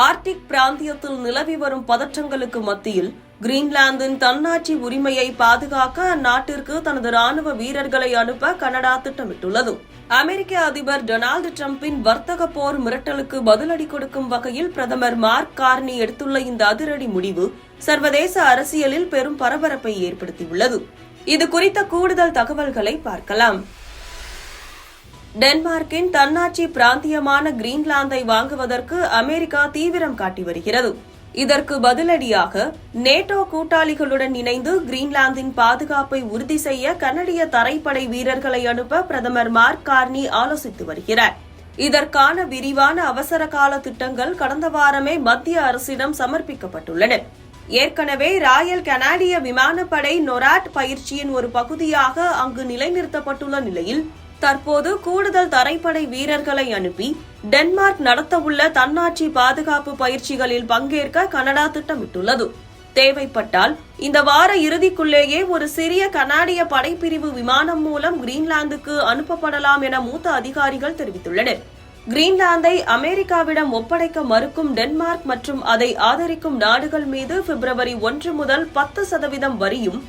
Arctic பிராந்தியத்தில் நிலவி வரும் பதற்றங்களுக்கு மத்தியில் கிரீன்லாந்தின் தன்னாட்சி உரிமையை பாதுகாக்க அந்நாட்டிற்கு தனது ராணுவ வீரர்களை அனுப்ப கனடா திட்டமிட்டுள்ளது. அமெரிக்க அதிபர் டொனால்டு டிரம்பின் வர்த்தக போர் மிரட்டலுக்கு பதிலடி கொடுக்கும் வகையில் பிரதமர் மார்க் கார்னி எடுத்துள்ள இந்த அதிரடி முடிவு சர்வதேச அரசியலில் பெரும் பரபரப்பை ஏற்படுத்தியுள்ளது. இது குறித்த கூடுதல் தகவல்களை பார்க்கலாம். டென்மார்க்கின் தன்னாட்சி பிராந்தியமான கிரீன்லாந்தை வாங்குவதற்கு அமெரிக்கா தீவிரம் காட்டி வருகிறது. இதற்கு பதிலடியாக நேட்டோ கூட்டாளிகளுடன் இணைந்து கிரீன்லாந்தின் பாதுகாப்பை உறுதி செய்ய கனடிய தரைப்படை வீரர்களை அனுப்ப பிரதமர் மார்க் கார்னி ஆலோசித்து வருகிறார். இதற்கான விரிவான அவசர கால திட்டங்கள் கடந்த வாரமே மத்திய அரசிடம் சமர்ப்பிக்கப்பட்டுள்ளன. ஏற்கனவே ராயல் கனடிய விமானப்படை நொராட் பயிற்சியின் ஒரு பகுதியாக அங்கு நிலைநிறுத்தப்பட்டுள்ள நிலையில் தற்போது கூடுதல் தரைப்படை வீரர்களை அனுப்பி டென்மார்க் நடத்தவுள்ள தன்னாட்சி பாதுகாப்பு பயிற்சிகளில் பங்கேற்க கனடா திட்டமிட்டுள்ளது. தேவைப்பட்டால் இந்த வார இறுதிக்குள்ளேயே ஒரு சிறிய கனடிய படைப்பிரிவு விமானம் மூலம் கிரீன்லாந்துக்கு அனுப்பப்படலாம் என மூத்த அதிகாரிகள் தெரிவித்துள்ளனர். கிரீன்லாந்தை அமெரிக்காவிடம் ஒப்படைக்க மறுக்கும் டென்மார்க் மற்றும் அதை ஆதரிக்கும் நாடுகள் மீது பிப்ரவரி 1 முதல் 10% வரியும்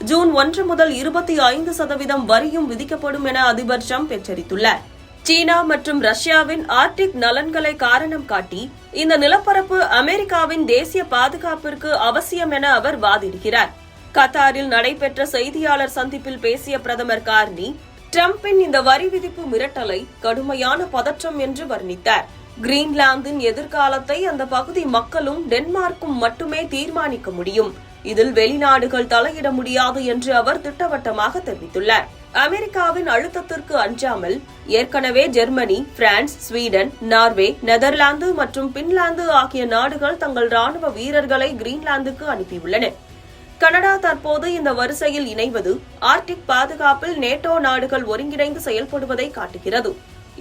ஜூன் 1 முதல் 25% வரியும் விதிக்கப்படும் என அதிபர் டிரம்ப் எச்சரித்துள்ளார். சீனா மற்றும் ரஷ்யாவின் ஆர்டிக் நலன்களை காரணம் காட்டி இந்த நிலப்பரப்பு அமெரிக்காவின் தேசிய பாதுகாப்பிற்கு அவசியம் என அவர் வாதிடுகிறார். கத்தாரில் நடைபெற்ற செய்தியாளர் சந்திப்பில் பேசிய பிரதமர் கார்னி டிரம்பின் இந்த வரி விதிப்பு மிரட்டலை கடுமையான பதற்றம் என்று வர்ணித்தார். கிரீன்லாந்தின் எதிர்காலத்தை அந்த பகுதி மக்களும் டென்மார்க்கும் மட்டுமே தீர்மானிக்க முடியும். இதில் வெளிநாடுகள் தலையிட முடியாது என்று அவர் திட்டவட்டமாக தெரிவித்துள்ளார். அமெரிக்காவின் அழுத்தத்திற்கு அஞ்சாமல் ஏற்கனவே Germany, France, Sweden, Norway, Netherlands மற்றும் பின்லாந்து ஆகிய நாடுகள் தங்கள் ராணுவ வீரர்களை கிரீன்லாந்துக்கு அனுப்பியுள்ளன. கனடா தற்போது இந்த வரிசையில் இணைவது ஆர்டிக் பாதுகாப்பில் நேட்டோ நாடுகள் ஒருங்கிணைந்து செயல்படுவதை காட்டுகிறது.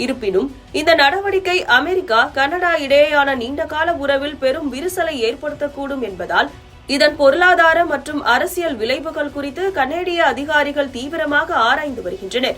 இருப்பினும் இந்த நடவடிக்கை அமெரிக்கா கனடா இடையேயான நீண்டகால உறவில் பெரும் விரிசலை ஏற்படுத்தக்கூடும் என்பதால் இதன் பொருளாதார மற்றும் அரசியல் விளைவுகள் குறித்து கனேடிய அதிகாரிகள் தீவிரமாக ஆராய்ந்து வருகின்றனர்.